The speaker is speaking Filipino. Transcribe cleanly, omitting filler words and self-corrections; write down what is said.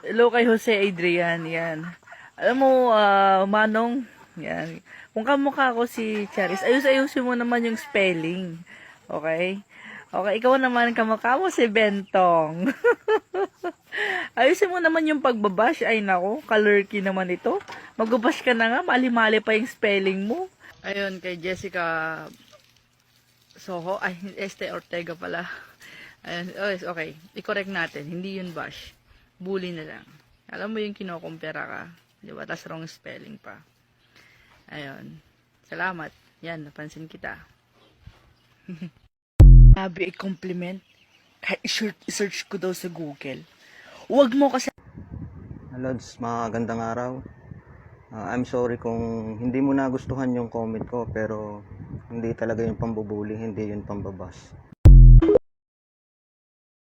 Hello kay Jose Adrian, yan. Alam mo, Manong, yan. Kung kamukha ko si Charis, ayusin mo naman yung spelling. Okay? Okay, ikaw naman kamukha mo si Bentong. Ayusin mo naman yung pagbabash. Ay nako, kalurky naman ito. Magbabash ka na nga, mali-mali pa yung spelling mo. Ayun, kay Jessica Soho, ay, Este Ortega pala. Ayun, okay, i-correct natin, hindi yun bash. Bully na lang. Alam mo yung kinokompera ka, di ba? Tas wrong spelling pa. Ayun, salamat. Yan, napansin kita. Sabi, i-compliment. Kahit i-search ko daw sa Google. Huwag mo kasi. Lods, magandang araw. I'm sorry kung hindi mo nagustuhan yung comment ko, pero hindi talaga yung pambubuli, hindi yung pambabas.